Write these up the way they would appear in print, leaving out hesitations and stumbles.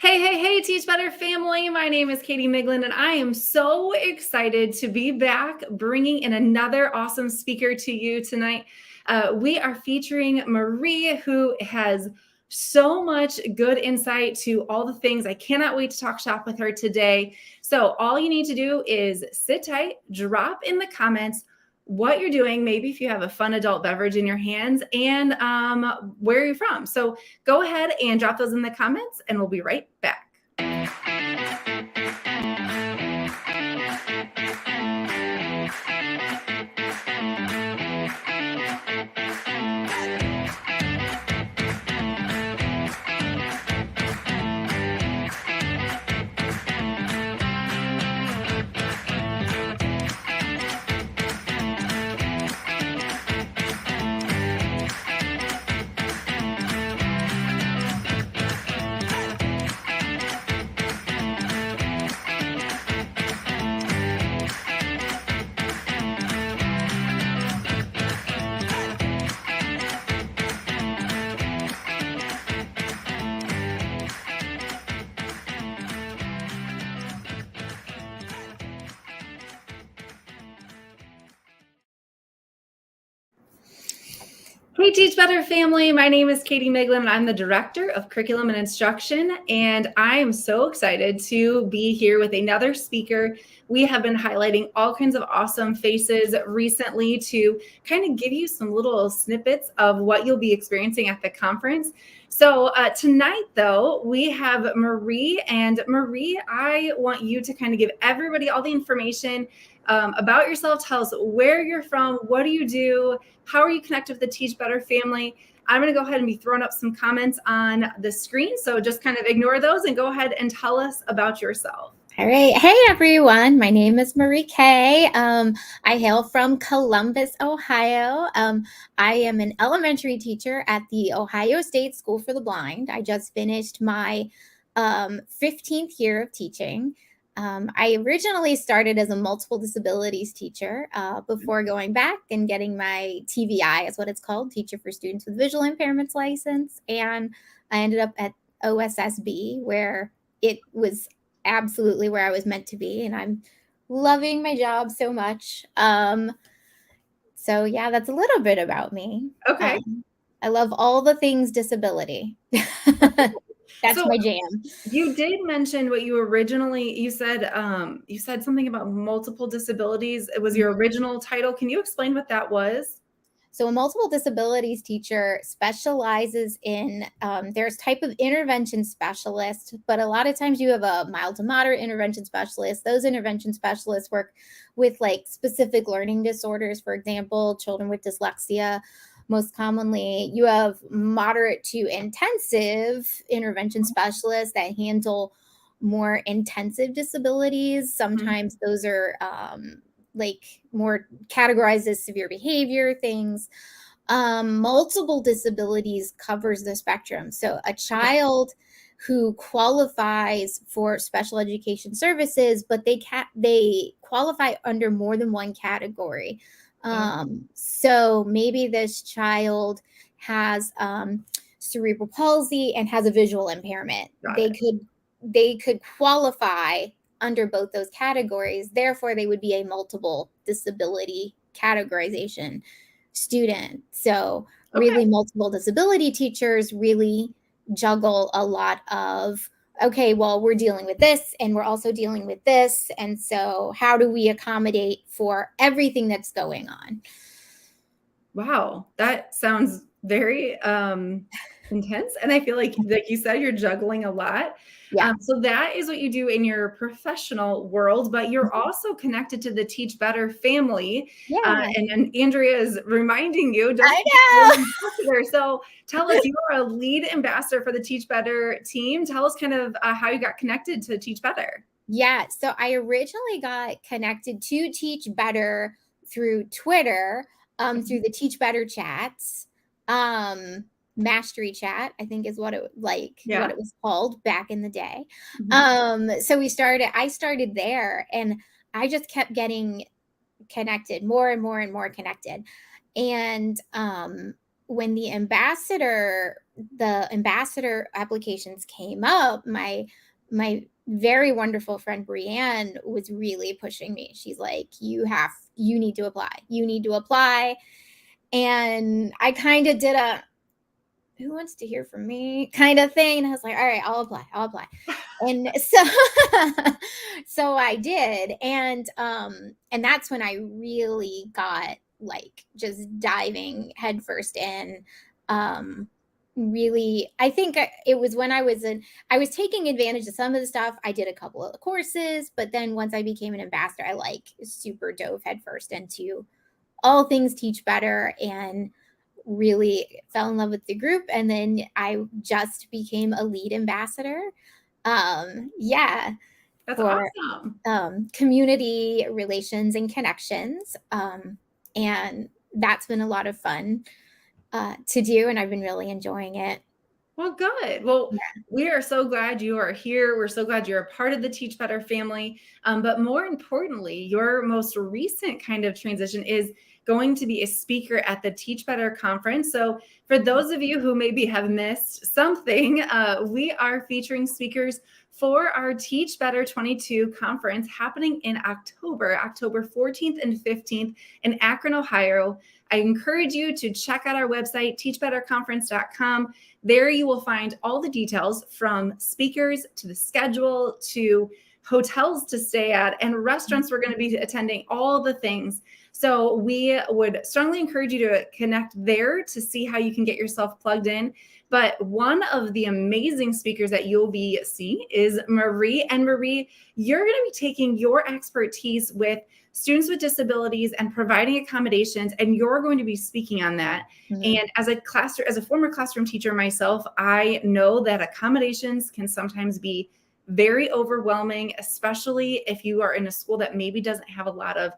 Hey, Teach Better family. My name is Katie Miglin, and I am so excited to be back bringing in another awesome speaker to you tonight. We are featuring Marie, who has so much good insight to all the things. I cannot wait to talk shop with her today. So all you need to do is sit tight, drop in the comments what you're doing, maybe if you have a fun adult beverage in your hands, and where you're from. So go ahead and drop those in the comments, and we'll be right back. Hey, Teach Better family. My name is Katie Miglin, and I'm the Director of Curriculum and Instruction, and I am so excited to be here with another speaker. We have been highlighting all kinds of awesome faces recently to kind of give you some little snippets of what you'll be experiencing at the conference. So tonight, though, we have Marie, and Marie, I want you to kind of give everybody all the information about yourself. Tell us where you're from, what do you do, how are you connected with the Teach Better family? I'm going to go ahead and be throwing up some comments on the screen, so just kind of ignore those and go ahead and tell us about yourself. All right. Hey, everyone. My name is Marie Kay. I hail from Columbus, Ohio. I am an elementary teacher at the Ohio State School for the Blind. I just finished my 15th year of teaching. I originally started as a multiple disabilities teacher before going back and getting my TVI, is what it's called, Teacher for Students with Visual Impairments license. And I ended up at OSSB, where it was absolutely where I was meant to be, and I'm loving my job so much. So yeah, that's a little bit about me. Okay. I love all the things disability. That's So my jam. you did mention what you said something about multiple disabilities. It was your original title. Can you explain what that was? So a multiple disabilities teacher specializes in, there's type of intervention specialist, but a lot of times you have a mild to moderate intervention specialist. Those intervention specialists work with like specific learning disorders, for example, children with dyslexia. Most commonly, you have moderate to intensive intervention specialists that handle more intensive disabilities. Sometimes those are like more categorized as severe behavior things. Multiple disabilities covers the spectrum. So a child who qualifies for special education services, but they qualify under more than one category. So maybe this child has cerebral palsy and has a visual impairment. They could qualify under both those categories. Therefore, they would be a multiple disability categorization student. So really multiple disability teachers really juggle a lot of, okay, well, we're dealing with this and we're also dealing with this. And so how do we accommodate for everything that's going on? Wow, that sounds very intense. And I feel like you said, you're juggling a lot. Yeah. So that is what you do in your professional world, but you're also connected to the Teach Better family. Yeah. And Andrea is reminding you, don't I know. So tell us, you are a lead ambassador for the Teach Better team. Tell us kind of how you got connected to Teach Better. Yeah. So I originally got connected to Teach Better through Twitter, through the Teach Better chats. Mastery chat, I think is what it was called back in the day. So I started there, and I just kept getting connected, more and more and more connected. And when the ambassador the ambassador applications came up, my very wonderful friend Brianne was really pushing me. She's like, you need to apply. You need to apply. And I kind of did a who wants to hear from me kind of thing. And I was like, all right, I'll apply. I'll apply. And so so I did. And that's when I really got like just diving headfirst in. Really, I think it was when I was taking advantage of some of the stuff. I did a couple of courses, but then once I became an ambassador, I like super dove headfirst into all things Teach Better and really fell in love with the group. And then I just became a lead ambassador. Yeah, That's for awesome. community relations and connections. And that's been a lot of fun to do, and I've been really enjoying it. Well, good. Well, Yeah. we are so glad you are here. We're so glad you're a part of the Teach Better family. But more importantly, your most recent kind of transition is going to be a speaker at the Teach Better Conference. So, for those of you who maybe have missed something, we are featuring speakers for our Teach Better 22 conference happening in October 14th and 15th in Akron, Ohio. I encourage you to check out our website, teachbetterconference.com. There you will find all the details from speakers to the schedule to hotels to stay at and restaurants we're going to be attending, all the things. So we would strongly encourage you to connect there to see how you can get yourself plugged in. But one of the amazing speakers that you'll be seeing is Marie. And Marie, you're going to be taking your expertise with students with disabilities and providing accommodations, and you're going to be speaking on that. Mhm. And as a former classroom teacher myself, I know that accommodations can sometimes be very overwhelming, especially if you are in a school that maybe doesn't have a lot of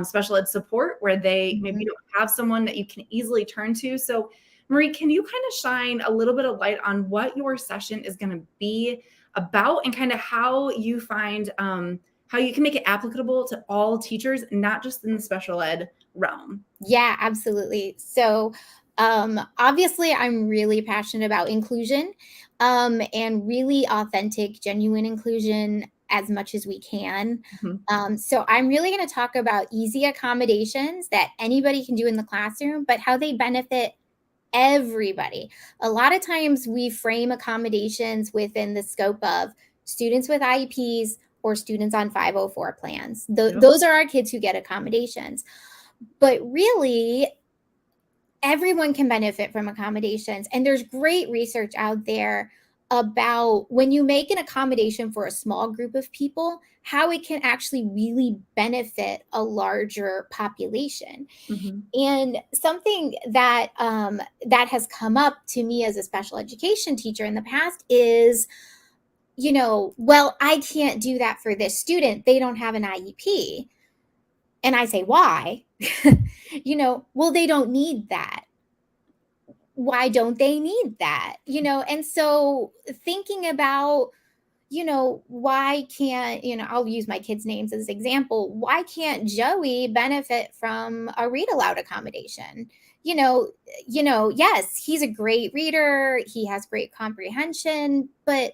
special ed support, where they maybe Mhm. don't have someone that you can easily turn to. So, Marie, can you kind of shine a little bit of light on what your session is going to be about and kind of how you find how you can make it applicable to all teachers, not just in the special ed realm? Yeah, absolutely. So, obviously, I'm really passionate about inclusion, and really authentic, genuine inclusion as much as we can. Mhm. So, I'm really going to talk about easy accommodations that anybody can do in the classroom, but how they benefit everybody. A lot of times we frame accommodations within the scope of students with IEPs or students on 504 plans. Yep. Those are our kids who get accommodations. But really, everyone can benefit from accommodations. And there's great research out there about when you make an accommodation for a small group of people, how it can actually really benefit a larger population. Mhm. And something that that has come up to me as a special education teacher in the past is, well, I can't do that for this student. They don't have an IEP. And I say, why? Well, they don't need that. Why don't they need that? And so thinking about, why can't, I'll use my kids' names as example. Why can't Joey benefit from a read aloud accommodation? Yes, he's a great reader, he has great comprehension, but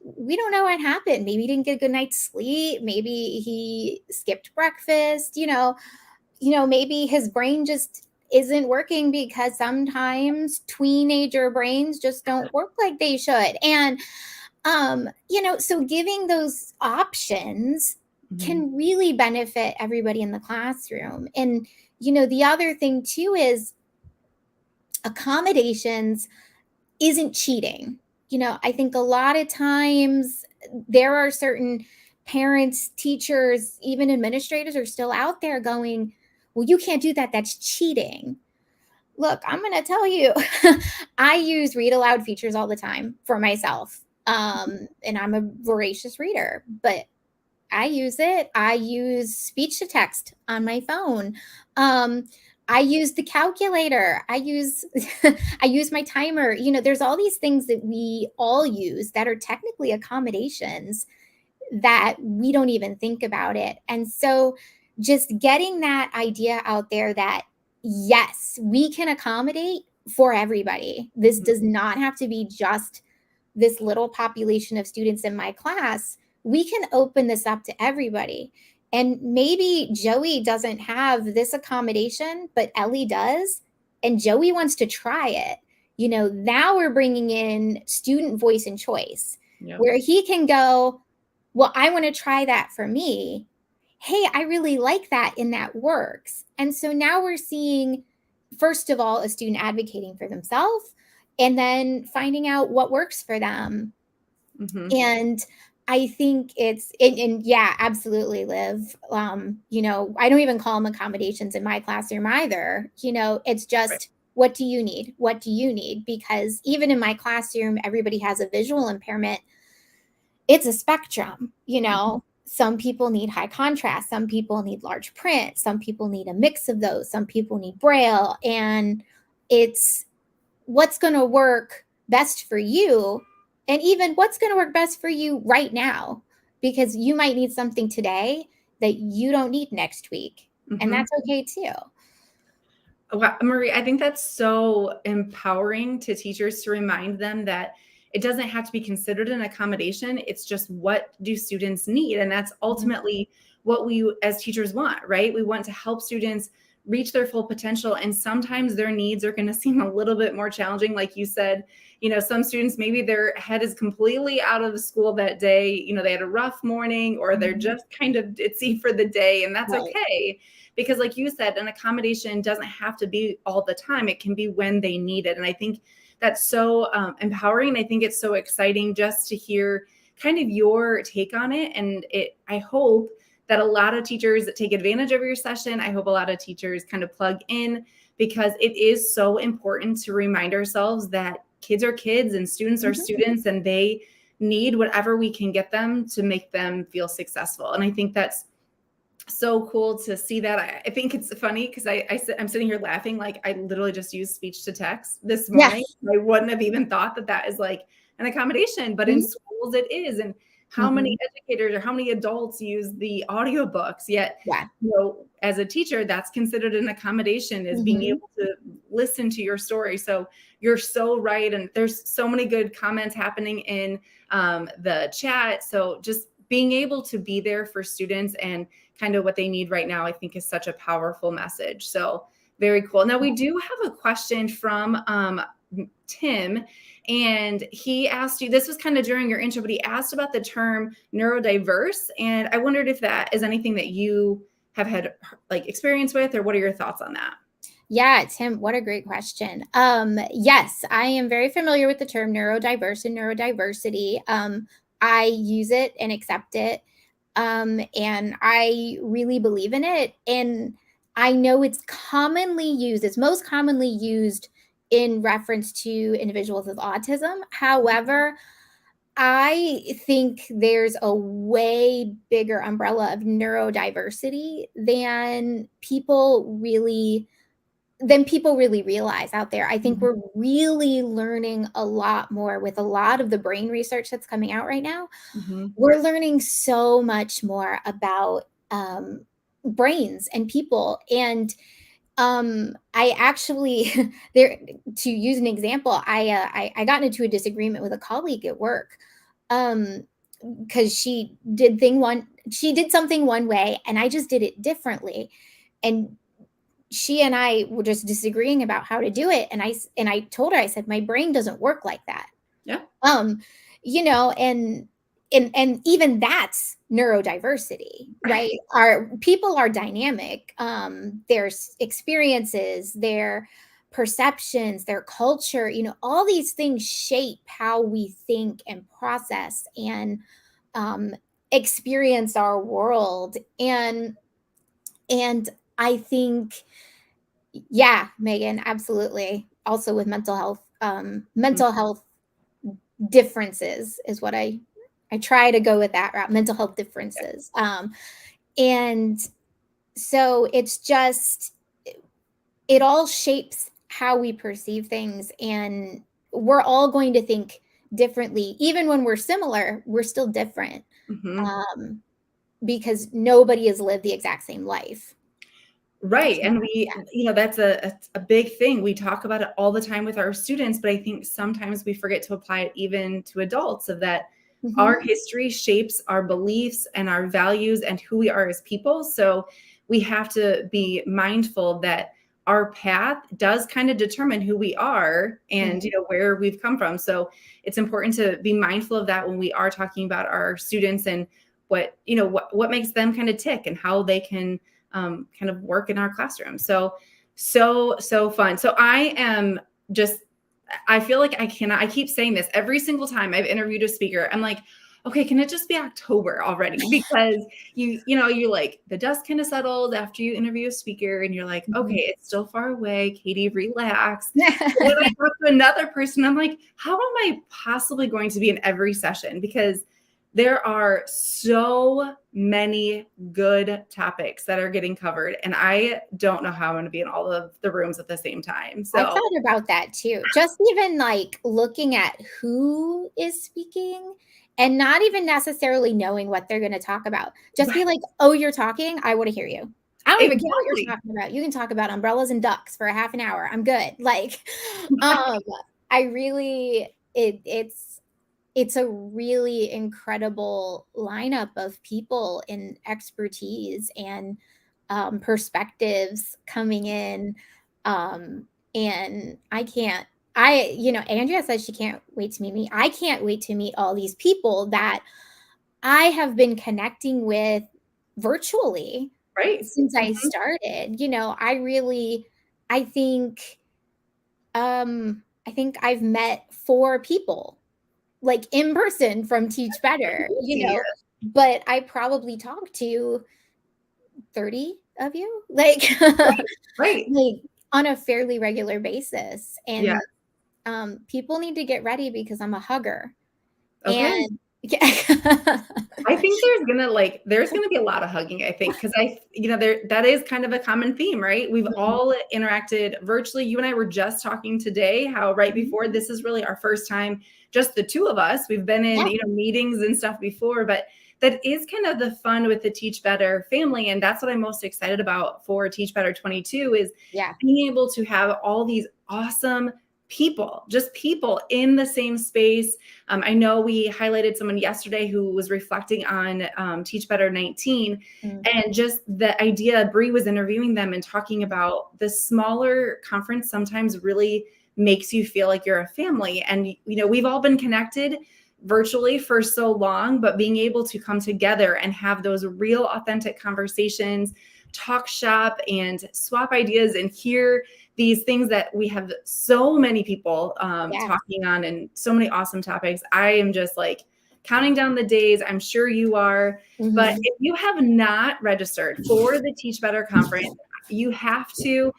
we don't know what happened. Maybe he didn't get a good night's sleep, maybe he skipped breakfast, maybe his brain just isn't working because sometimes teenager brains just don't work like they should. And so giving those options Mhm. can really benefit everybody in the classroom. And the other thing too is accommodations isn't cheating. I think a lot of times there are certain parents, teachers, even administrators are still out there going, well, you can't do that. That's cheating. Look, I'm going to tell you, I use read aloud features all the time for myself. And I'm a voracious reader, but I use it. I use speech to text on my phone. I use the calculator. I use I use my timer. There's all these things that we all use that are technically accommodations that we don't even think about it. And so just getting that idea out there that yes, we can accommodate for everybody. This does not have to be just this little population of students in my class. We can open this up to everybody. And maybe Joey doesn't have this accommodation, but Ellie does. And Joey wants to try it. Now we're bringing in student voice and choice, where he can go, well, I want to try that for me. Hey, I really like that, and that works. And so now we're seeing, first of all, a student advocating for themselves, and then finding out what works for them. And I think and yeah, absolutely, Liv. I don't even call them accommodations in my classroom either. It's just, right. What do you need? What do you need? Because even in my classroom, everybody has a visual impairment. It's a spectrum, Some people need high contrast. Some people need large print. Some people need a mix of those. Some people need Braille. And it's what's going to work best for you, and even what's going to work best for you right now, because you might need something today that you don't need next week. And that's okay too. Wow, Marie, I think that's so empowering to teachers, to remind them that it doesn't have to be considered an accommodation. It's just, what do students need? And that's ultimately what we as teachers want, right? We want to help students reach their full potential. And sometimes their needs are going to seem a little bit more challenging. Like you said, some students, maybe their head is completely out of school that day. They had a rough morning, or they're just kind of ditzy for the day. And that's okay. Because like you said, an accommodation doesn't have to be all the time. It can be when they need it. And I think that's so empowering. I think it's so exciting just to hear kind of your take on it. And I hope that a lot of teachers take advantage of your session. I hope a lot of teachers kind of plug in, because it is so important to remind ourselves that kids are kids and students are students, and they need whatever we can get them to make them feel successful. And I think that's so cool to see that. I think it's funny because I'm sitting here laughing, like I literally just used speech to text this morning. Yes. I wouldn't have even thought that is like an accommodation, but in schools it is. And how many educators or how many adults use the audiobooks, yet as a teacher, that's considered an accommodation, is being able to listen to your story. So you're so right. And there's so many good comments happening in the chat. So just being able to be there for students and kind of what they need right now, I think is such a powerful message. So very cool. Now we do have a question from Tim, and he asked you, this was kind of during your intro, but he asked about the term neurodiverse. And I wondered if that is anything that you have had like experience with, or what are your thoughts on that? Yeah, Tim, what a great question. Yes, I am very familiar with the term neurodiverse and neurodiversity. I use it and accept it. And I really believe in it. And I know it's most commonly used in reference to individuals with autism. However, I think there's a way bigger umbrella of neurodiversity than people really realize out there. I think we're really learning a lot more with a lot of the brain research that's coming out right now. We're learning so much more about brains and people. And I actually, to use an example, I got into a disagreement with a colleague at work because she did something one way and I just did it differently. And she and I were just disagreeing about how to do it. And I told her, I said, my brain doesn't work like that. Yeah. And even that's neurodiversity, right? Our people are dynamic. Their experiences, their perceptions, their culture, all these things shape how we think and process and experience our world. And I think, yeah, Megan, absolutely. Also with mental health differences is what I try to go with that route, mental health differences. And so it's just, it all shapes how we perceive things, and we're all going to think differently. Even when we're similar, we're still different because nobody has lived the exact same life. Right. And we, that's a big thing. We talk about it all the time with our students, but I think sometimes we forget to apply it even to adults, of that our history shapes our beliefs and our values and who we are as people. So we have to be mindful that our path does kind of determine who we are and where we've come from. So it's important to be mindful of that when we are talking about our students and what makes them kind of tick and how they can kind of work in our classroom. So fun. So I feel like I keep saying this every single time I've interviewed a speaker. I'm like, okay, can it just be October already? Because you like the dust kind of settled after you interview a speaker and you're like, okay, it's still far away. Katie, relax. When I talk to another person, I'm like, how am I possibly going to be in every session? Because there are so many good topics that are getting covered, and I don't know how I'm going to be in all of the rooms at the same time. So I thought about that too. Just even like looking at who is speaking and not even necessarily knowing what they're going to talk about. Just be like, oh, you're talking. I want to hear you. I don't even care what you're talking about. You can talk about umbrellas and ducks for a half an hour. I'm good. Like, I really, it's a really incredible lineup of people and expertise and perspectives coming in. And Andrea says she can't wait to meet me. I can't wait to meet all these people that I have been connecting with virtually since I started. I think I've met 4 people like in person from TeachBetter, but I probably talked to 30 of you, like, right. like on a fairly regular basis. And people need to get ready because I'm a hugger. Okay. And I think there's gonna be a lot of hugging, I think, because that is kind of a common theme, right? We've all interacted virtually. You and I were just talking today how right before this is really our first time, just the two of us. We've been in meetings and stuff before, but that is kind of the fun with the Teach Better family. And that's what I'm most excited about for Teach Better 22 is being able to have all these awesome just people in the same space. I know we highlighted someone yesterday who was reflecting on Teach Better 19 and just the idea, Bree was interviewing them and talking about the smaller conference sometimes really makes you feel like you're a family. And, we've all been connected virtually for so long, but being able to come together and have those real authentic conversations, talk shop and swap ideas and hear these things that we have so many people talking on and so many awesome topics. I am just like counting down the days. I'm sure you are. But if you have not registered for the Teach Better Conference, you have to.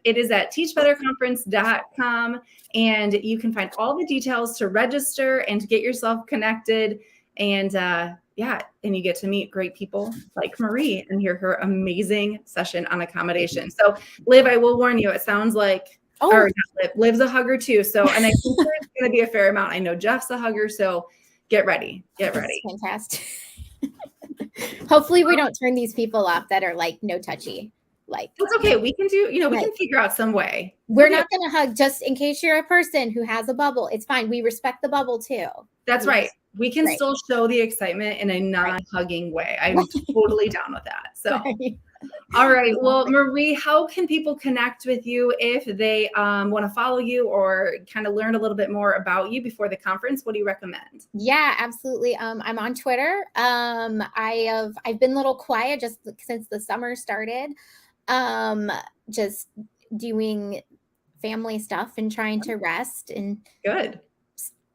It is at teachbetterconference.com, and you can find all the details to register and to get yourself connected. And and you get to meet great people like Marie and hear her amazing session on accommodations. So Liv, I will warn you, it sounds like, or not Liv, Liv's a hugger too. So, and I think there's going to be a fair amount. I know Jeff's a hugger, so get ready. Get ready. Fantastic. Hopefully we don't turn these people off that are like no touchy. Like that's okay. We can do, we can figure out some way. We're not going to hug just in case you're a person who has a bubble. It's fine. We respect the bubble too. That's right. We can still show the excitement in a non-hugging way. I'm totally down with that. So, all right. Well, Marie, how can people connect with you if they want to follow you or kind of learn a little bit more about you before the conference? What do you recommend? Yeah, absolutely. I'm on Twitter. I've been a little quiet just since the summer started. Just doing family stuff and trying to rest and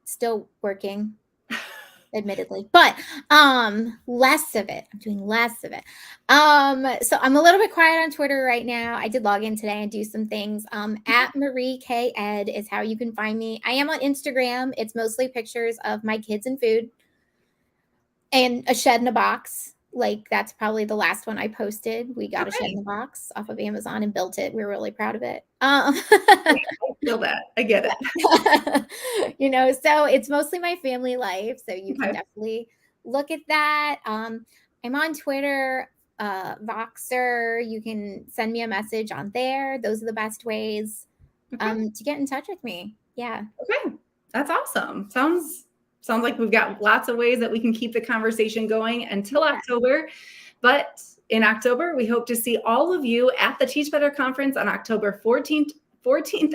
still working admittedly, but less of it. I'm doing less of it. So I'm a little bit quiet on Twitter right now. I did log in today and do some things. At Marie K Ed is how you can find me. I am on Instagram. It's mostly pictures of my kids and food and a shed in a box. Like that's probably the last one I posted. We got a shed in a box off of Amazon and built it. We're really proud of it. I feel that. I get it. So it's mostly my family life. So you can definitely look at that. I'm on Twitter Voxer. You can send me a message on there. Those are the best ways to get in touch with me. Yeah. Okay. That's awesome. Sounds like we've got lots of ways that we can keep the conversation going until October. But in October, we hope to see all of you at the TeachBetter Conference on October 14th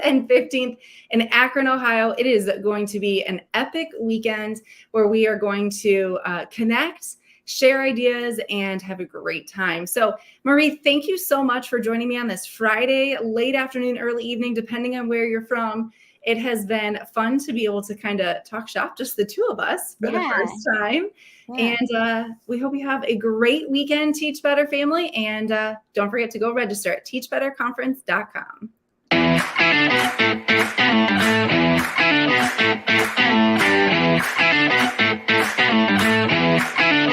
and 15th in Akron, Ohio. It is going to be an epic weekend where we are going to connect, share ideas, and have a great time. So, Marie, thank you so much for joining me on this Friday, late afternoon, early evening, depending on where you're from. It has been fun to be able to kind of talk shop, just the two of us for the first time. Yeah. And we hope you have a great weekend, Teach Better family. And don't forget to go register at teachbetterconference.com.